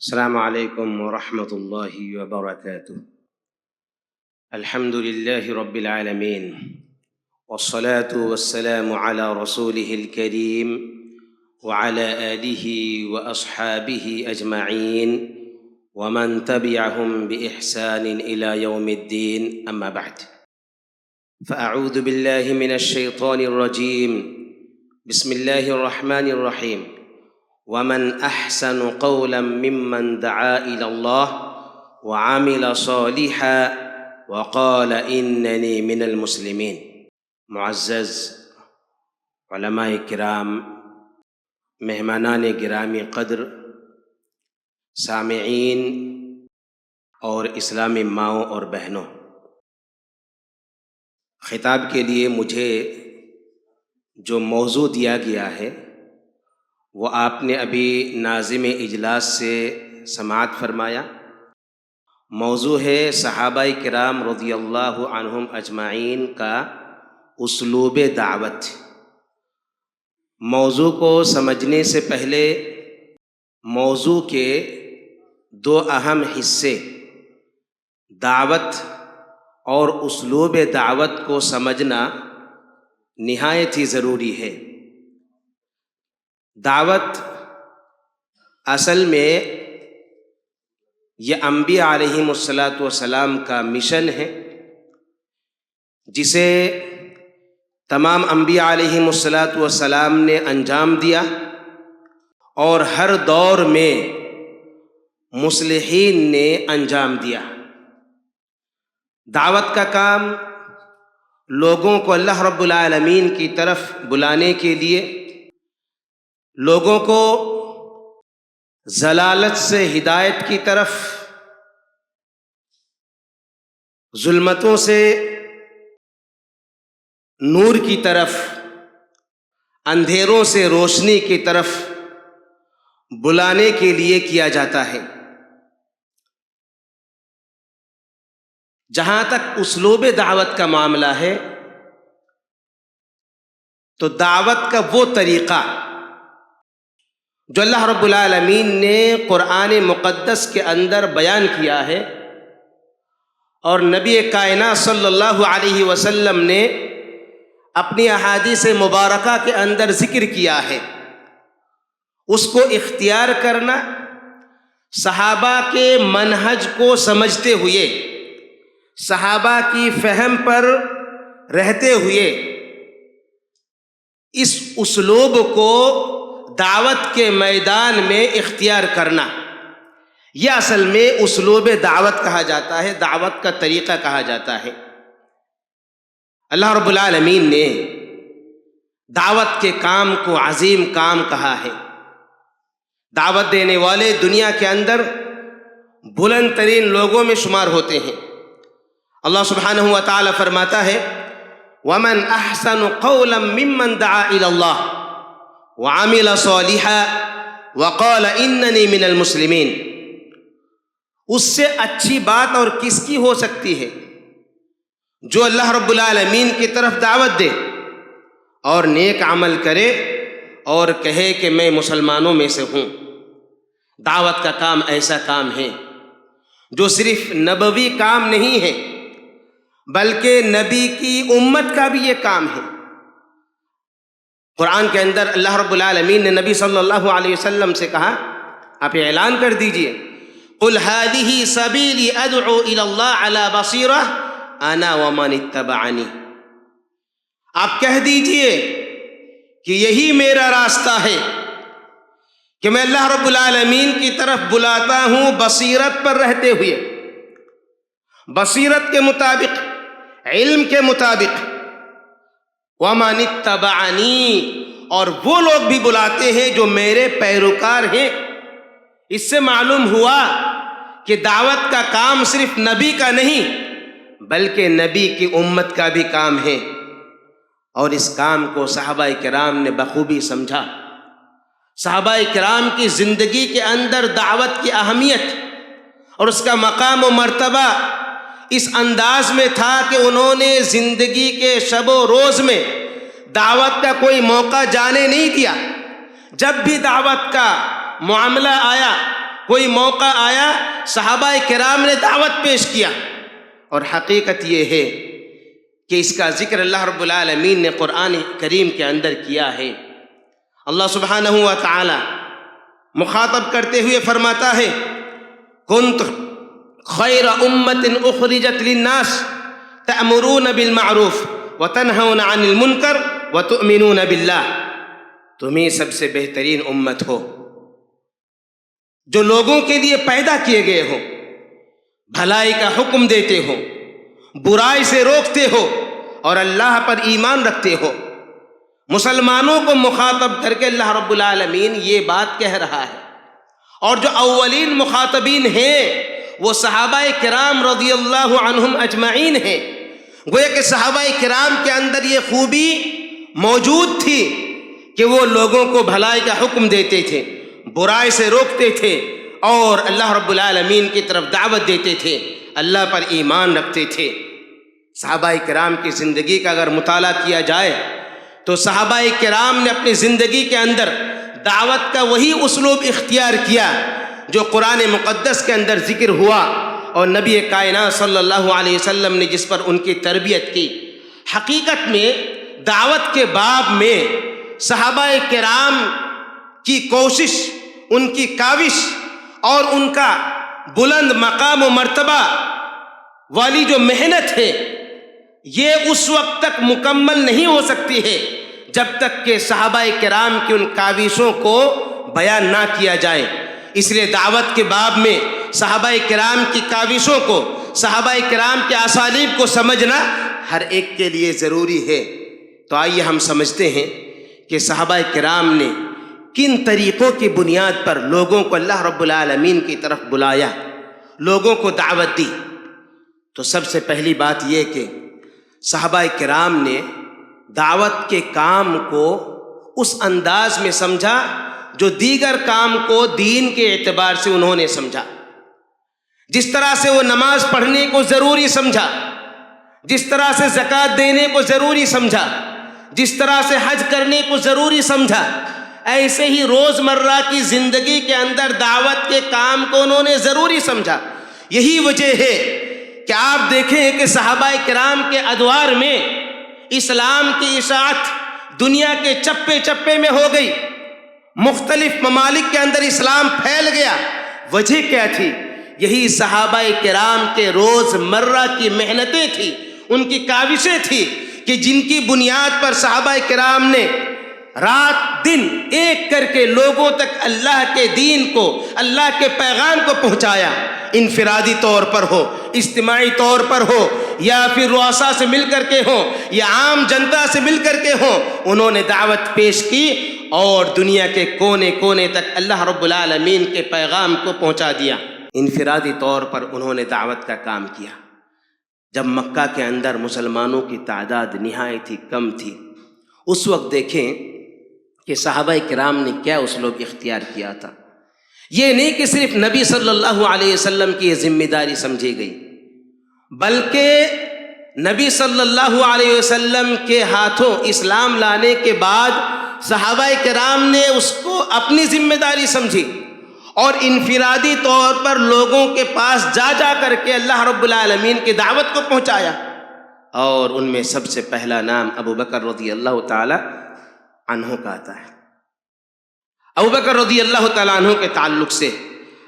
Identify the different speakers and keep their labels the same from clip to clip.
Speaker 1: السلام علیکم ورحمۃ اللہ وبرکاتہ۔ الحمد للہ رب العالمین والصلاة والسلام علی رسولہ الکریم وعلی آلہ واصحابہ اجمعین ومن تبعہم بإحسان الی یوم الدین، اما بعد فاعوذ باللہ من الشیطان الرجیم، بسم اللہ الرحمن الرحیم۔ ومن احسن قولا ممن دعا الى اللہ وعمل صالحا وقال اننی من المسلمین۔ معزز علماء کرام، مہمانان گرامی قدر، سامعین اور اسلامی ماؤں اور بہنوں، خطاب کے لیے مجھے جو موضوع دیا گیا ہے وہ آپ نے ابھی ناظم اجلاس سے سماعت فرمایا۔ موضوع ہے صحابہ کرام رضی اللہ عنہم اجمعین کا اسلوب دعوت۔ موضوع کو سمجھنے سے پہلے موضوع کے دو اہم حصے دعوت اور اسلوب دعوت کو سمجھنا نہایت ہی ضروری ہے۔ دعوت اصل میں یہ انبیاء علیہم السلام کا مشن ہے، جسے تمام انبیاء علیہم السلام نے انجام دیا، اور ہر دور میں مصلحین نے انجام دیا۔ دعوت کا کام لوگوں کو اللہ رب العالمین کی طرف بلانے کے لیے، لوگوں کو ضلالت سے ہدایت کی طرف، ظلمتوں سے نور کی طرف، اندھیروں سے روشنی کی طرف بلانے کے لیے کیا جاتا ہے۔ جہاں تک اسلوب دعوت کا معاملہ ہے تو دعوت کا وہ طریقہ جو اللہ رب العالمین نے قرآن مقدس کے اندر بیان کیا ہے اور نبی کائنات صلی اللہ علیہ وسلم نے اپنی احادیث مبارکہ کے اندر ذکر کیا ہے، اس کو اختیار کرنا، صحابہ کے منہج کو سمجھتے ہوئے، صحابہ کی فہم پر رہتے ہوئے اس اسلوب کو دعوت کے میدان میں اختیار کرنا، یہ اصل میں اسلوب دعوت کہا جاتا ہے، دعوت کا طریقہ کہا جاتا ہے۔ اللہ رب العالمین نے دعوت کے کام کو عظیم کام کہا ہے۔ دعوت دینے والے دنیا کے اندر بلند ترین لوگوں میں شمار ہوتے ہیں۔ اللہ سبحانہ و تعالی فرماتا ہے وَمَنْ أَحْسَنُ قَوْلًا مِّمَّنْ دَعَا إِلَى اللَّهِ وَعَمِلَ صَالِحًا وَقَالَ إِنَّنِي مِنَ الْمُسْلِمِينَ۔ اس سے اچھی بات اور کس کی ہو سکتی ہے جو اللہ رب العالمین کی طرف دعوت دے اور نیک عمل کرے اور کہے کہ میں مسلمانوں میں سے ہوں۔ دعوت کا کام ایسا کام ہے جو صرف نبوی کام نہیں ہے بلکہ نبی کی امت کا بھی یہ کام ہے۔ قرآن کے اندر اللہ رب العالمین نے نبی صلی اللہ علیہ وسلم سے کہا، آپ اعلان کر دیجئے قُلْ هَذِهِ سَبِيلِي أَدْعُو إِلَى اللَّهِ عَلَى بَصِيرَةٍ أَنَا وَمَنِ اتَّبَعَنِي۔ آپ کہہ دیجئے کہ یہی میرا راستہ ہے کہ میں اللہ رب العالمین کی طرف بلاتا ہوں بصیرت پر رہتے ہوئے، بصیرت کے مطابق، علم کے مطابق۔ وَمَنِ اتَّبَعَنِي، اور وہ لوگ بھی بلاتے ہیں جو میرے پیروکار ہیں۔ اس سے معلوم ہوا کہ دعوت کا کام صرف نبی کا نہیں بلکہ نبی کی امت کا بھی کام ہے، اور اس کام کو صحابہ کرام نے بخوبی سمجھا۔ صحابہ کرام کی زندگی کے اندر دعوت کی اہمیت اور اس کا مقام و مرتبہ اس انداز میں تھا کہ انہوں نے زندگی کے شب و روز میں دعوت کا کوئی موقع جانے نہیں دیا۔ جب بھی دعوت کا معاملہ آیا کوئی موقع آیا صحابہ کرام نے دعوت پیش کیا، اور حقیقت یہ ہے کہ اس کا ذکر اللہ رب العالمین نے قرآن کریم کے اندر کیا ہے۔ اللہ سبحانہ و تعالی مخاطب کرتے ہوئے فرماتا ہے کنتم خیر امت اخرجت للناس تأمرون بالمعروف وتنہون عن المنکر وتؤمنون باللہ، تمہیں سب سے بہترین امت ہو جو لوگوں کے لیے پیدا کیے گئے ہو، بھلائی کا حکم دیتے ہو، برائی سے روکتے ہو، اور اللہ پر ایمان رکھتے ہو۔ مسلمانوں کو مخاطب کر کے اللہ رب العالمین یہ بات کہہ رہا ہے، اور جو اولین مخاطبین ہیں وہ صحابہ کرام رضی اللہ عنہم اجمعین ہیں۔ گویا کہ صحابہ کرام کے اندر یہ خوبی موجود تھی کہ وہ لوگوں کو بھلائی کا حکم دیتے تھے، برائی سے روکتے تھے، اور اللہ رب العالمین کی طرف دعوت دیتے تھے، اللہ پر ایمان رکھتے تھے۔ صحابہ کرام کی زندگی کا اگر مطالعہ کیا جائے تو صحابہ کرام نے اپنی زندگی کے اندر دعوت کا وہی اسلوب اختیار کیا جو قرآن مقدس کے اندر ذکر ہوا، اور نبی کائنات صلی اللہ علیہ وسلم نے جس پر ان کی تربیت کی۔ حقیقت میں دعوت کے باب میں صحابہ کرام کی کوشش، ان کی کاوش اور ان کا بلند مقام و مرتبہ والی جو محنت ہے، یہ اس وقت تک مکمل نہیں ہو سکتی ہے جب تک کہ صحابہ کرام کی ان کاوشوں کو بیان نہ کیا جائے۔ اس لیے دعوت کے باب میں صحابہ کرام کی کاوشوں کو، صحابہ کرام کے اسالیب کو سمجھنا ہر ایک کے لیے ضروری ہے۔ تو آئیے ہم سمجھتے ہیں کہ صحابہ کرام نے کن طریقوں کی بنیاد پر لوگوں کو اللہ رب العالمین کی طرف بلایا، لوگوں کو دعوت دی۔ تو سب سے پہلی بات یہ کہ صحابہ کرام نے دعوت کے کام کو اس انداز میں سمجھا جو دیگر کام کو دین کے اعتبار سے انہوں نے سمجھا۔ جس طرح سے وہ نماز پڑھنے کو ضروری سمجھا، جس طرح سے زکوٰۃ دینے کو ضروری سمجھا، جس طرح سے حج کرنے کو ضروری سمجھا، ایسے ہی روزمرہ کی زندگی کے اندر دعوت کے کام کو انہوں نے ضروری سمجھا۔ یہی وجہ ہے کہ آپ دیکھیں کہ صحابہ کرام کے ادوار میں اسلام کی اشاعت دنیا کے چپے چپے میں ہو گئی، مختلف ممالک کے اندر اسلام پھیل گیا۔ وجہ کیا تھی؟ یہی صحابہ کرام کے روز مرہ کی محنتیں تھیں، ان کی کاوشیں تھیں کہ جن کی بنیاد پر صحابہ کرام نے رات دن ایک کر کے لوگوں تک اللہ کے دین کو، اللہ کے پیغام کو پہنچایا۔ انفرادی طور پر ہو، اجتماعی طور پر ہو، یا پھر رؤساء سے مل کر کے ہو، یا عام جنتا سے مل کر کے ہو، انہوں نے دعوت پیش کی اور دنیا کے کونے کونے تک اللہ رب العالمین کے پیغام کو پہنچا دیا۔ انفرادی طور پر انہوں نے دعوت کا کام کیا۔ جب مکہ کے اندر مسلمانوں کی تعداد نہایت ہی کم تھی، اس وقت دیکھیں کہ صحابہ کرام نے کیا اسلوب اختیار کیا تھا۔ یہ نہیں کہ صرف نبی صلی اللہ علیہ وسلم کی یہ ذمہ داری سمجھی گئی، بلکہ نبی صلی اللہ علیہ وسلم کے ہاتھوں اسلام لانے کے بعد صحابہ کرام نے اس کو اپنی ذمہ داری سمجھی، اور انفرادی طور پر لوگوں کے پاس جا جا کر کے اللہ رب العالمین کی دعوت کو پہنچایا۔ اور ان میں سب سے پہلا نام ابو بکر رضی اللہ تعالی عنہ کا آتا ہے۔ ابو بکر رضی اللہ تعالیٰ عنہ کے تعلق سے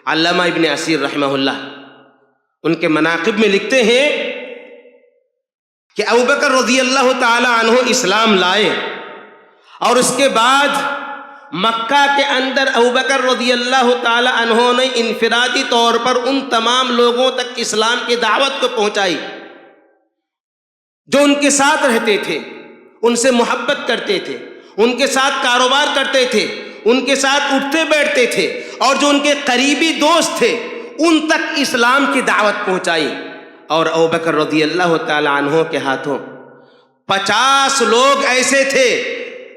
Speaker 1: علامہ ابن اسیر رحمہ اللہ ان کے مناقب میں لکھتے ہیں کہ ابو بکر رضی اللہ تعالیٰ عنہ اسلام لائے، اور اس کے بعد مکہ کے اندر ابو بکر رضی اللہ تعالیٰ عنہ نے انفرادی طور پر ان تمام لوگوں تک اسلام کی دعوت کو پہنچائی جو ان کے ساتھ رہتے تھے، ان سے محبت کرتے تھے، ان کے ساتھ کاروبار کرتے تھے، ان کے ساتھ اٹھتے بیٹھتے تھے، اور جو ان کے قریبی دوست تھے ان تک اسلام کی دعوت پہنچائی۔ اور ابو بکر رضی اللہ تعالیٰ عنہ کے ہاتھوں 50 لوگ ایسے تھے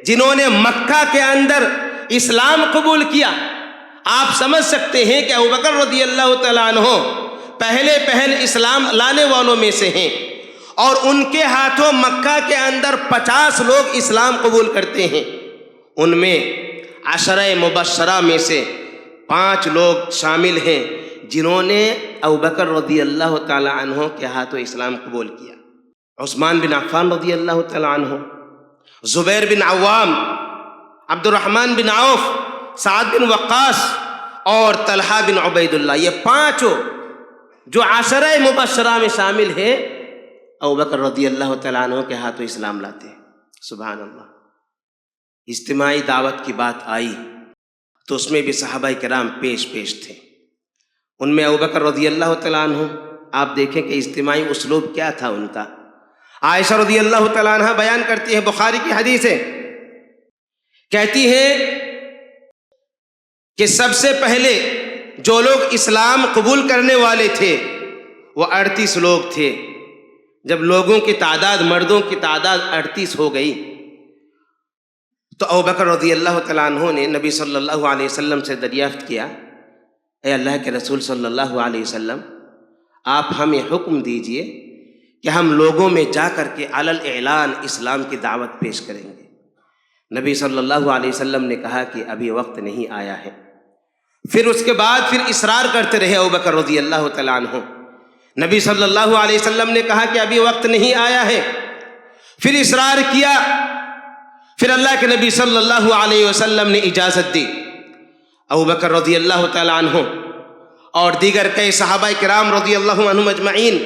Speaker 1: جنہوں نے مکہ کے اندر اسلام قبول کیا۔ آپ سمجھ سکتے ہیں کہ ابو بکر رضی اللہ تعالیٰ عنہ پہل اسلام لانے والوں میں سے ہیں، اور ان کے ہاتھوں مکہ کے اندر 50 لوگ اسلام قبول کرتے ہیں۔ ان میں 10 مبشرہ میں سے 5 لوگ شامل ہیں جنہوں نے ابوبکر رضی اللہ تعالی عنہ کے ہاتھوں اسلام قبول کیا. عثمان بن عفان رضی اللہ تعالی عنہ، زبیر بن عوام، عبد الرحمن بن عوف، سعد بن وقاص اور طلحہ بن عبید اللہ. یہ 5 جو عشرہ مبشرہ میں شامل ہیں ابوبکر رضی اللہ تعالیٰ عنہ کے ہاتھوں اسلام لاتے ہیں. سبحان اللہ. اجتماعی دعوت کی بات آئی تو اس میں بھی صحابہ کرام پیش تھے. ان میں ابوبکر رضی اللہ تعالیٰ عنہ، آپ دیکھیں کہ اجتماعی اسلوب کیا تھا ان کا. عائشہ رضی اللہ تعالیٰ عنہ بیان کرتی ہے، بخاری کی حدیث ہے، کہتی ہے کہ سب سے پہلے جو لوگ اسلام قبول کرنے والے تھے وہ 38 لوگ تھے. جب لوگوں کی تعداد، مردوں کی تعداد 38 ہو گئی تو ابوبکر رضی اللہ تعالیٰ عنہ نے نبی صلی اللہ علیہ وسلم سے دریافت کیا، اے اللہ کے رسول صلی اللہ علیہ وسلم، آپ ہمیں حکم دیجئے کہ ہم لوگوں میں جا کر کے علی الاعلان اسلام کی دعوت پیش کریں گے. نبی صلی اللہ علیہ وسلم نے کہا کہ ابھی وقت نہیں آیا ہے. پھر اس کے بعد پھر اصرار کرتے رہے ابوبکر رضی اللہ تعالیٰ عنہ. نبی صلی اللہ علیہ وسلم نے کہا کہ ابھی وقت نہیں آیا ہے. پھر اصرار کیا. پھر اللہ کے نبی صلی اللہ علیہ وسلم نے اجازت دی. ابوبکر رضی اللہ تعالیٰ عنہ اور دیگر کئی صحابہ کرام رضی اللہ عنہم اجمعین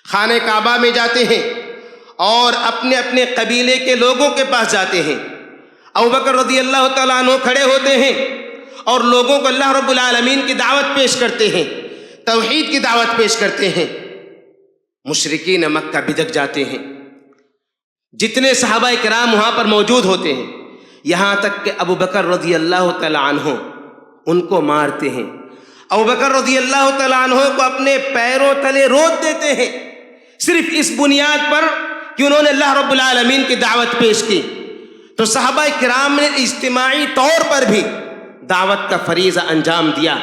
Speaker 1: خانہ کعبہ میں جاتے ہیں اور اپنے اپنے قبیلے کے لوگوں کے پاس جاتے ہیں. ابوبکر رضی اللہ تعالیٰ عنہ کھڑے ہوتے ہیں اور لوگوں کو اللہ رب العالمین کی دعوت پیش کرتے ہیں، توحید کی دعوت پیش کرتے ہیں. مشرکین مکہ بدک جاتے ہیں. جتنے صحابہ کرام وہاں پر موجود ہوتے ہیں، یہاں تک کہ ابوبکر رضی اللہ تعالیٰ عنہ ان کو مارتے ہیں. ابوبکر رضی اللہ تعالیٰ عنہ کو اپنے پیروں تلے روت دیتے ہیں، صرف اس بنیاد پر کہ انہوں نے اللہ رب العالمین کی دعوت پیش کی. تو صحابہ کرام نے اجتماعی طور پر بھی دعوت کا فریضہ انجام دیا.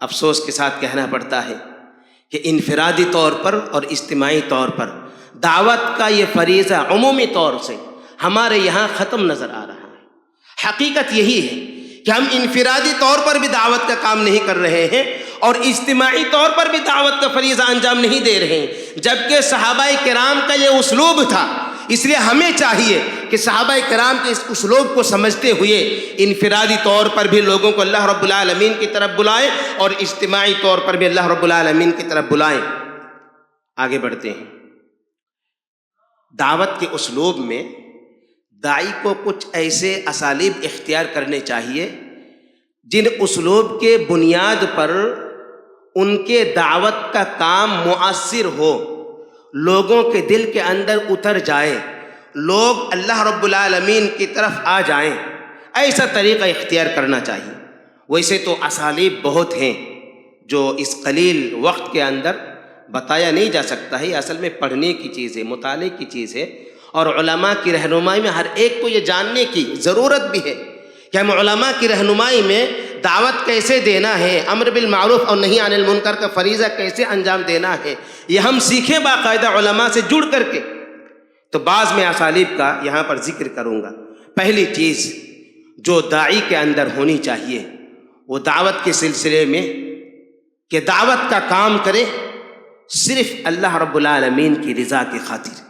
Speaker 1: افسوس کے ساتھ کہنا پڑتا ہے کہ انفرادی طور پر اور اجتماعی طور پر دعوت کا یہ فریضہ عمومی طور سے ہمارے یہاں ختم نظر آ رہا ہے. حقیقت یہی ہے کہ ہم انفرادی طور پر بھی دعوت کا کام نہیں کر رہے ہیں اور اجتماعی طور پر بھی دعوت کا فریضہ انجام نہیں دے رہے ہیں، جبکہ صحابہ کرام کا یہ اسلوب تھا. اس لیے ہمیں چاہیے کہ صحابہ کرام کے اس اسلوب کو سمجھتے ہوئے انفرادی طور پر بھی لوگوں کو اللہ رب العالمین کی طرف بلائیں اور اجتماعی طور پر بھی اللہ رب العالمین کی طرف بلائیں. آگے بڑھتے ہیں. دعوت کے اسلوب میں داعی کو کچھ ایسے اسالیب اختیار کرنے چاہیے جن اسلوب کے بنیاد پر ان کے دعوت کا کام مؤثر ہو، لوگوں کے دل کے اندر اتر جائے، لوگ اللہ رب العالمین کی طرف آ جائیں. ایسا طریقہ اختیار کرنا چاہیے. ویسے تو اسالیب بہت ہیں جو اس قلیل وقت کے اندر بتایا نہیں جا سکتا ہے. یہ اصل میں پڑھنے کی چیز ہے، مطالعے کی چیز ہے، اور علماء کی رہنمائی میں ہر ایک کو یہ جاننے کی ضرورت بھی ہے کہ ہم علماء کی رہنمائی میں دعوت کیسے دینا ہے، امر بالمعروف اور نہی عن المنکر کا فریضہ کیسے انجام دینا ہے، یہ ہم سیکھیں باقاعدہ علماء سے جڑ کر کے. تو بعض میں اسالیب کا یہاں پر ذکر کروں گا. پہلی چیز جو داعی کے اندر ہونی چاہیے وہ دعوت کے سلسلے میں کہ دعوت کا کام کرے صرف اللہ رب العالمین کی رضا کی خاطر.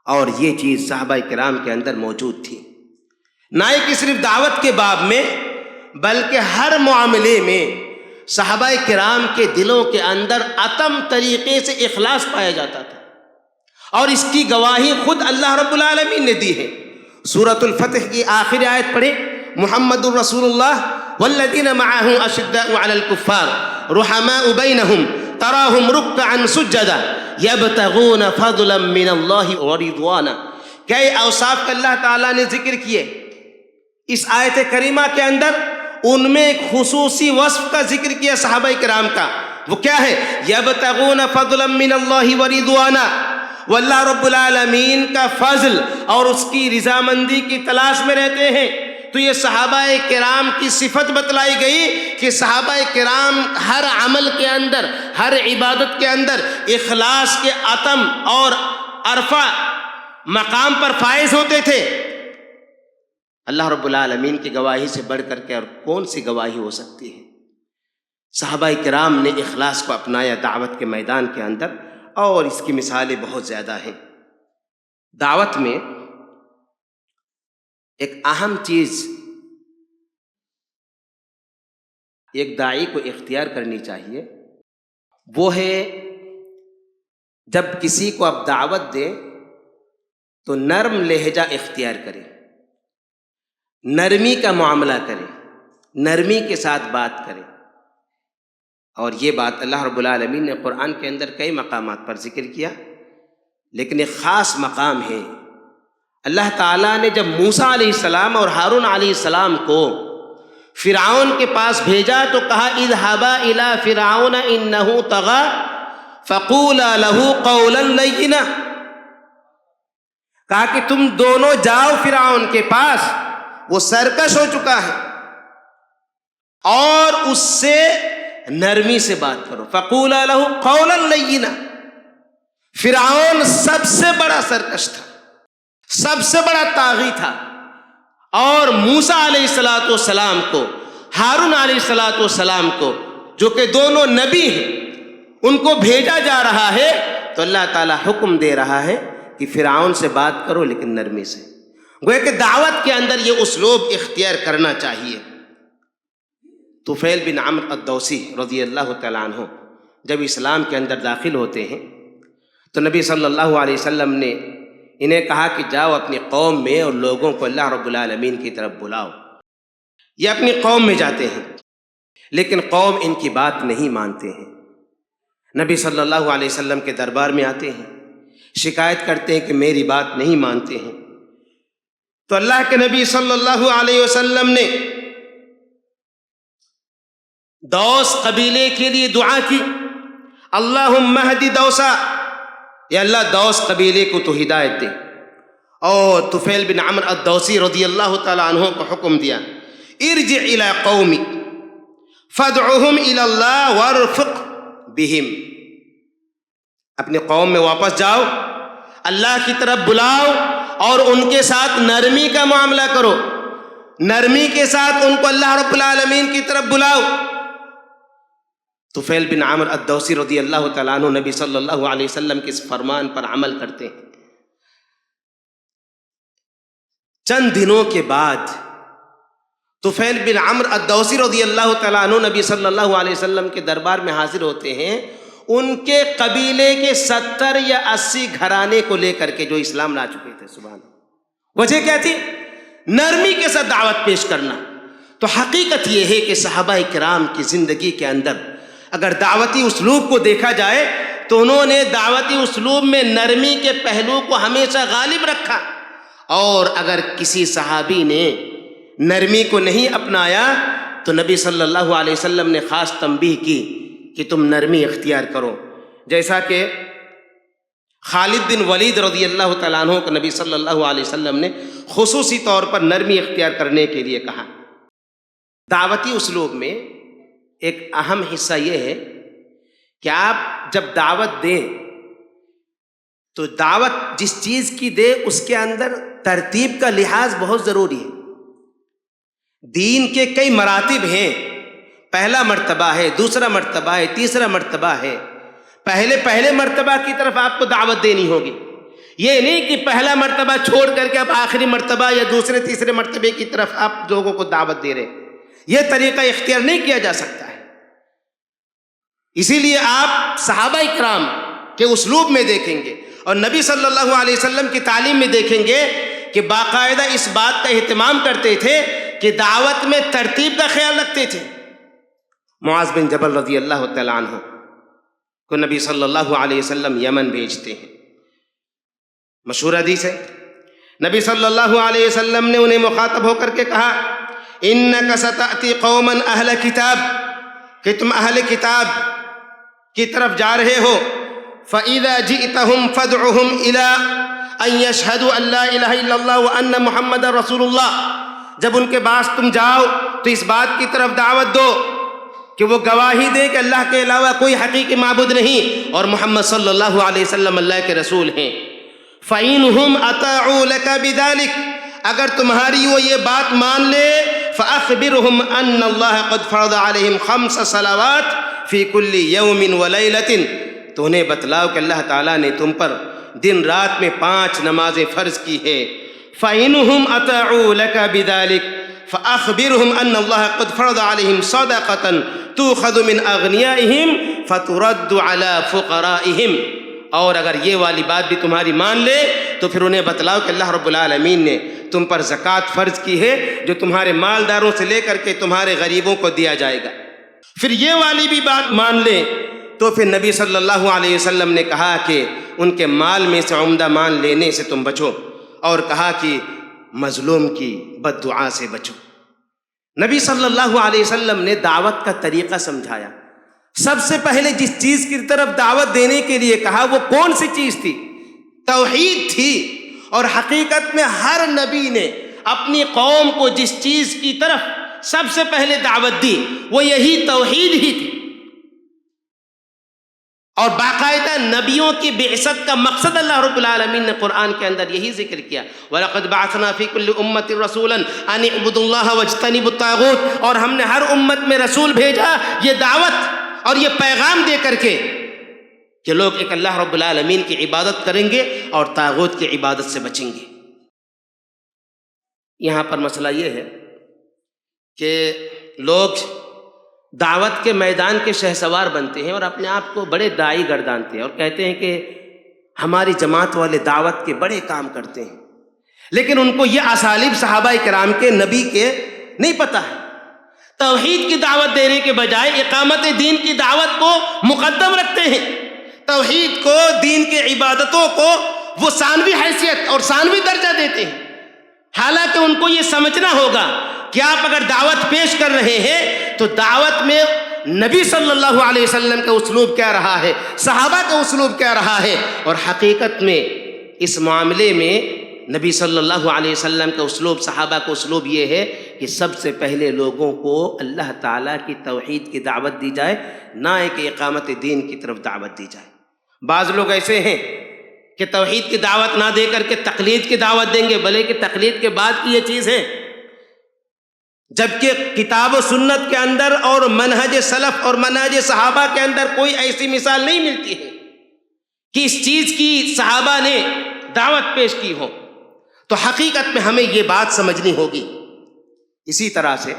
Speaker 1: اور یہ چیز صحابہ کرام کے اندر موجود تھی، نہ کہ صرف دعوت کے باب میں بلکہ ہر معاملے میں صحابہ کرام کے دلوں کے اندر اتم طریقے سے اخلاص پایا جاتا تھا. اور اس کی گواہی خود اللہ رب العالمین نے دی ہے. سورۃ الفتح کی آخری آیت پڑھیں، محمد الرسول اللہ والذین معہ اشداء علی الکفار رحماء بینہم تراہم رکعا سجدا یبتغون فضلا من اللہ ورضوانا. کئی اوصاف کا اللہ تعالیٰ نے ذکر کیے اس آیت کریمہ کے اندر. ان میں ایک خصوصی وصف کا ذکر کیا صحابہ کرام کا. وہ کیا ہے؟ یبتغون فضلا من اللہ ورضوانا. وہ اللہ رب العالمین کا فضل اور اس کی رضامندی کی تلاش میں رہتے ہیں. تو یہ صحابہ کرام کی صفت بتلائی گئی کہ صحابہ کرام ہر عمل کے اندر، ہر عبادت کے اندر اخلاص کے اتم اور عرفہ مقام پر فائز ہوتے تھے. اللہ رب العالمین کی گواہی سے بڑھ کر کے اور کون سی گواہی ہو سکتی ہے؟ صحابہ کرام نے اخلاص کو اپنایا دعوت کے میدان کے اندر، اور اس کی مثالیں بہت زیادہ ہیں۔ دعوت میں ایک اہم چیز ایک داعی کو اختیار کرنی چاہیے، وہ ہے جب کسی کو آپ دعوت دیں تو نرم لہجہ اختیار کرے، نرمی کا معاملہ کرے، نرمی کے ساتھ بات کرے۔ اور یہ بات اللہ رب العالمین نے قرآن کے اندر کئی مقامات پر ذکر کیا، لیکن ایک خاص مقام ہے۔ اللہ تعالیٰ نے جب موسیٰ علیہ السلام اور ہارون علیہ السلام کو فرعون کے پاس بھیجا تو کہا اذهبا الى فرعون انه طغى فقولا له قولا لینا، کہا کہ تم دونوں جاؤ فرعون کے پاس، وہ سرکش ہو چکا ہے، اور اس سے نرمی سے بات کرو۔ فقولا له قولا لینا۔ فرعون سب سے بڑا سرکش تھا، سب سے بڑا طاغی تھا، اور موسیٰ علیہ السلام کو، ہارون علیہ السلام کو، جو کہ دونوں نبی ہیں، ان کو بھیجا جا رہا ہے، تو اللہ تعالیٰ حکم دے رہا ہے کہ فرعون سے بات کرو لیکن نرمی سے۔ گویا کہ دعوت کے اندر یہ اسلوب اختیار کرنا چاہیے۔ طفیل بن عمرو الدوسی رضی اللہ تعالیٰ عنہ جب اسلام کے اندر داخل ہوتے ہیں تو نبی صلی اللہ علیہ وسلم نے انہیں کہا کہ جاؤ اپنی قوم میں اور لوگوں کو اللہ رب العالمین کی طرف بلاؤ۔ یہ اپنی قوم میں جاتے ہیں، لیکن قوم ان کی بات نہیں مانتے ہیں۔ نبی صلی اللہ علیہ وسلم کے دربار میں آتے ہیں، شکایت کرتے ہیں کہ میری بات نہیں مانتے ہیں۔ تو اللہ کے نبی صلی اللہ علیہ وسلم نے دوس قبیلے کے لیے دعا کی، اللہم اہد دوسا، یا اللہ دوس قبیلے کو تو ہدایت دے۔ اور طفیل بن عمرو الدوسی رضی اللہ تعالیٰ عنہ کو حکم دیا، ارجع الی قومی فادعوہم الی اللہ وارفق بہم، اپنی قوم میں واپس جاؤ، اللہ کی طرف بلاؤ اور ان کے ساتھ نرمی کا معاملہ کرو، نرمی کے ساتھ ان کو اللہ رب العالمین کی طرف بلاؤ۔ طفیل بن عمرو الدوسی رضی اللہ تعالیٰ عنہ نبی صلی اللہ علیہ وسلم کے اس فرمان پر عمل کرتے ہیں۔ چند دنوں کے بعد طفیل بن عمرو الدوسی رضی اللہ تعالیٰ عنہ نبی صلی اللہ علیہ وسلم کے دربار میں حاضر ہوتے ہیں، ان کے قبیلے کے 70 یا 80 گھرانے کو لے کر کے جو اسلام لا چکے تھے۔ سبحان اللہ۔ وجہ کیا تھی؟ نرمی کے ساتھ دعوت پیش کرنا۔ تو حقیقت یہ ہے کہ صحابہ کرام کی زندگی کے اندر اگر دعوتی اسلوب کو دیکھا جائے تو انہوں نے دعوتی اسلوب میں نرمی کے پہلو کو ہمیشہ غالب رکھا، اور اگر کسی صحابی نے نرمی کو نہیں اپنایا تو نبی صلی اللہ علیہ وسلم نے خاص تنبیہ کی کہ تم نرمی اختیار کرو، جیسا کہ خالد بن ولید رضی اللہ تعالیٰ عنہ کو نبی صلی اللہ علیہ وسلم نے خصوصی طور پر نرمی اختیار کرنے کے لیے کہا۔ دعوتی اسلوب میں ایک اہم حصہ یہ ہے کہ آپ جب دعوت دیں تو دعوت جس چیز کی دے اس کے اندر ترتیب کا لحاظ بہت ضروری ہے۔ دین کے کئی مراتب ہیں، پہلا مرتبہ ہے، دوسرا مرتبہ ہے، تیسرا مرتبہ ہے۔ پہلے مرتبہ کی طرف آپ کو دعوت دینی ہوگی، یہ نہیں کہ پہلا مرتبہ چھوڑ کر کے آپ آخری مرتبہ یا دوسرے تیسرے مرتبے کی طرف آپ لوگوں کو دعوت دے رہے ہیں۔ یہ طریقہ اختیار نہیں کیا جا سکتا ہے۔ اسی لیے آپ صحابہ اکرام کے اسلوب میں دیکھیں گے اور نبی صلی اللہ علیہ وسلم کی تعلیم میں دیکھیں گے کہ باقاعدہ اس بات کا اہتمام کرتے تھے کہ دعوت میں ترتیب کا خیال رکھتے تھے۔ معاذ بن جبل رضی اللہ تعالیٰ عنہ کو نبی صلی اللہ علیہ وسلم یمن بھیجتے ہیں۔ مشہور حدیث ہے، نبی صلی اللہ علیہ وسلم نے انہیں مخاطب ہو کر کے کہا، اِنَّكَ سَتَأْتِي قَوْمًا أَهْلَ كِتَابٍ، کہ تم اہل کتاب کی طرف جا رہے ہو، فَإِذَا جِئْتَهُمْ فَادْعُهُمْ إِلَىٰ أَن يَشْهَدُوا أَن لَّا إِلَٰهَ إِلَّا اللَّهُ وَأَنَّ مُحَمَّدًا رَّسُولُ اللَّهِ، جب ان کے پاس تم جاؤ تو اس بات کی طرف دعوت دو کہ وہ گواہی دے کہ اللہ کے علاوہ کوئی حقیقی معبود نہیں اور محمد صلی اللہ علیہ وسلم اللہ کے رسول ہیں۔ فَإِنْهُمْ أَطَاعُوا لَكَ بِذَلِكَ، اگر تمہاری وہ یہ بات مان لے فأخبرهم ان اللہ قد فرض علیہم 5 صلوات فی کل یوم ولیلۃ، تو انہیں بتلاؤ کہ اللہ تعالیٰ نے تم پر دن رات میں 5 نمازیں فرض کی ہے۔ فإنهم اطاعوا لك بذلك فأخبرهم ان اللہ قد فرض علیہم صدقۃ تؤخذ من اغنیائهم فترد على فقرائهم، اور اگر یہ والی بات بھی تمہاری مان لے تو پھر انہیں بتلاؤ کہ اللہ رب العالمین نے تم پر زکوٰۃ فرض کی ہے جو تمہارے مالداروں سے لے کر کے تمہارے غریبوں کو دیا جائے گا۔ پھر یہ والی بھی بات مان لیں تو پھر نبی صلی اللہ علیہ وسلم نے کہا کہ ان کے مال میں سے عمدہ مال لینے سے تم بچو، اور کہا کہ مظلوم کی بد دعا سے بچو۔ نبی صلی اللہ علیہ وسلم نے دعوت کا طریقہ سمجھایا۔ سب سے پہلے جس چیز کی طرف دعوت دینے کے لیے کہا وہ کون سی چیز تھی؟ توحید تھی۔ اور حقیقت میں ہر نبی نے اپنی قوم کو جس چیز کی طرف سب سے پہلے دعوت دی وہ یہی توحید ہی تھی، اور باقاعدہ نبیوں کی بعثت کا مقصد اللہ رب العالمین نے قرآن کے اندر یہی ذکر کیا، وَلَقَدْ بَعَثْنَا فِي كُلِّ أُمَّةٍ رَسُولًا أَنِ اعْبُدُوا اللَّهَ وَاجْتَنِبُوا الطَّاغُوتَ، اور ہم نے ہر امت میں رسول بھیجا یہ دعوت اور یہ پیغام دے کر کے کہ لوگ ایک اللہ رب العالمین کی عبادت کریں گے اور طاغوت کی عبادت سے بچیں گے۔ یہاں پر مسئلہ یہ ہے کہ لوگ دعوت کے میدان کے شہسوار بنتے ہیں اور اپنے آپ کو بڑے داعی گردانتے ہیں اور کہتے ہیں کہ ہماری جماعت والے دعوت کے بڑے کام کرتے ہیں، لیکن ان کو یہ اسالیب صحابہ کرام کے نبی کے نہیں پتہ ہے۔ توحید کی دعوت دینے کے بجائے اقامت دین کی دعوت کو مقدم رکھتے ہیں، توحید کو، دین کی عبادتوں کو وہ ثانوی حیثیت اور ثانوی درجہ دیتے ہیں، حالانکہ ان کو یہ سمجھنا ہوگا کہ آپ اگر دعوت پیش کر رہے ہیں تو دعوت میں نبی صلی اللہ علیہ وسلم کا اسلوب کیا رہا ہے، صحابہ کا اسلوب کیا رہا ہے، اور حقیقت میں اس معاملے میں نبی صلی اللہ علیہ وسلم کا اسلوب، صحابہ کا اسلوب یہ ہے کہ سب سے پہلے لوگوں کو اللہ تعالیٰ کی توحید کی دعوت دی جائے، نہ کہ اقامت دین کی طرف دعوت دی جائے۔ بعض لوگ ایسے ہیں کہ توحید کی دعوت نہ دے کر کے تقلید کی دعوت دیں گے، بھلے کہ تقلید کے بعد کی یہ چیز ہے، جبکہ کتاب و سنت کے اندر اور منہج سلف اور منہج صحابہ کے اندر کوئی ایسی مثال نہیں ملتی ہے کہ اس چیز کی صحابہ نے دعوت پیش کی ہو۔ تو حقیقت میں ہمیں یہ بات سمجھنی ہوگی۔ اسی طرح سے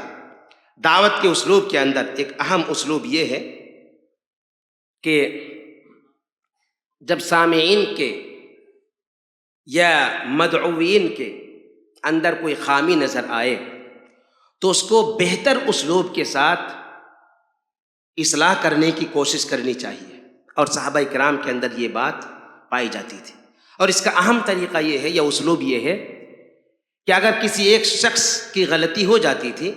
Speaker 1: دعوت کے اسلوب کے اندر ایک اہم اسلوب یہ ہے کہ جب سامعین کے یا مدعوین کے اندر کوئی خامی نظر آئے تو اس کو بہتر اسلوب کے ساتھ اصلاح کرنے کی کوشش کرنی چاہیے، اور صحابہ کرام کے اندر یہ بات پائی جاتی تھی۔ اور اس کا اہم طریقہ یہ ہے یا اسلوب یہ ہے کہ اگر کسی ایک شخص کی غلطی ہو جاتی تھی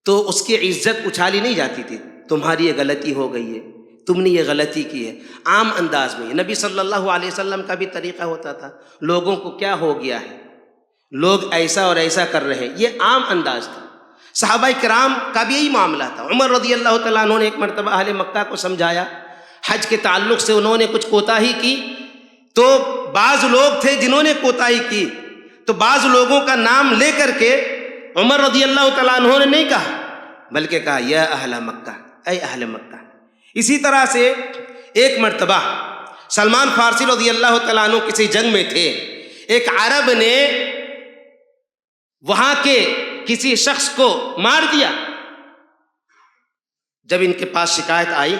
Speaker 1: تو اس کی عزت اچھالی نہیں جاتی تھی، تمہاری یہ غلطی ہو گئی ہے، تم نے یہ غلطی کی ہے، عام انداز میں۔ نبی صلی اللہ علیہ وسلم کا بھی طریقہ ہوتا تھا، لوگوں کو کیا ہو گیا ہے، لوگ ایسا اور ایسا کر رہے ہیں، یہ عام انداز تھا۔ صحابہ کرام کا بھی یہی معاملہ تھا۔ عمر رضی اللہ تعالیٰ عنہ نے ایک مرتبہ اہل مکہ کو سمجھایا، حج کے تعلق سے انہوں نے کچھ کوتاہی کی، تو بعض لوگ تھے جنہوں نے کوتاہی کی، تو بعض لوگوں کا نام لے کر کے عمر رضی اللہ تعالیٰ عنہ نے نہیں کہا، بلکہ کہا یا اہل مکہ، اے اہل مکہ۔ اسی طرح سے ایک مرتبہ سلمان فارسی رضی اللہ تعالیٰ عنہ کسی جنگ میں تھے، ایک عرب نے وہاں کے کسی شخص کو مار دیا۔ جب ان کے پاس شکایت آئی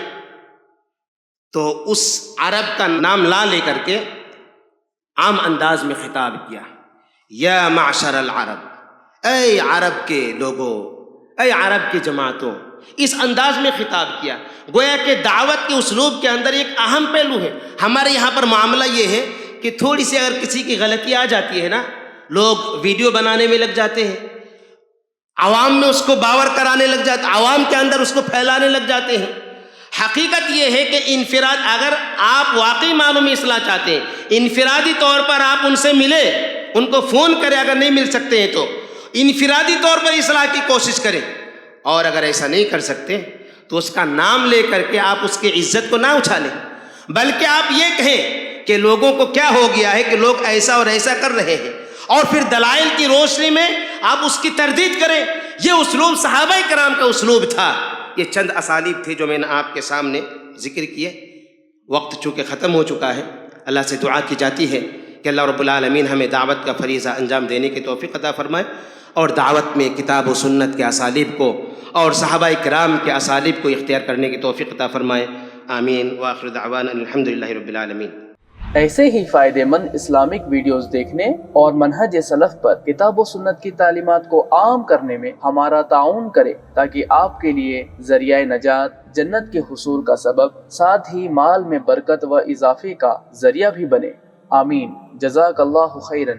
Speaker 1: تو اس عرب کا نام لا لے کر کے عام انداز میں خطاب کیا، یا معشر العرب، اے عرب کے لوگوں، اے عرب کی جماعتوں، اس انداز میں خطاب کیا۔ گویا کہ دعوت کے اسلوب کے اندر ایک اہم پہلو ہے۔ ہمارے یہاں پر معاملہ یہ ہے کہ تھوڑی سی اگر کسی کی غلطی آ جاتی ہے نا، لوگ ویڈیو بنانے میں لگ جاتے ہیں، عوام میں اس کو باور کرانے لگ جاتے، عوام کے اندر اس کو پھیلانے لگ جاتے ہیں۔ حقیقت یہ ہے کہ انفراد، اگر آپ واقعی معلوم اصلاح چاہتے ہیں، انفرادی طور پر آپ ان سے ملے، ان کو فون کریں، اگر نہیں مل سکتے ہیں تو انفرادی طور پر اصلاح کی کوشش کریں، اور اگر ایسا نہیں کر سکتے تو اس کا نام لے کر کے آپ اس کی عزت کو نہ اچھالیں، بلکہ آپ یہ کہیں کہ لوگوں کو کیا ہو گیا ہے کہ لوگ ایسا اور ایسا کر رہے ہیں، اور پھر دلائل کی روشنی میں آپ اس کی تردید کریں. یہ اسلوب صحابہ کرام کا اسلوب تھا. یہ چند اسالیب تھے جو میں نے آپ کے سامنے ذکر کیے. وقت چونکہ ختم ہو چکا ہے، اللہ سے دعا کی جاتی ہے کہ اللہ رب العالمین ہمیں دعوت کا فریضہ انجام دینے کی توفیق عطا فرمائے، اور دعوت میں کتاب و سنت کے اسالیب کو اور صحابہ کرام کے اسالیب کو اختیار کرنے کی توفیق عطا فرمائے. آمین. وآخر دعوانا الحمدللہ رب العالمین.
Speaker 2: ایسے ہی فائدے مند اسلامک ویڈیوز دیکھنے اور منہج سلف پر کتاب و سنت کی تعلیمات کو عام کرنے میں ہمارا تعاون کرے، تاکہ آپ کے لیے ذریعہ نجات، جنت کے حصول کا سبب، ساتھ ہی مال میں برکت و اضافے کا ذریعہ بھی بنے. آمین. جزاک اللہ خیرن.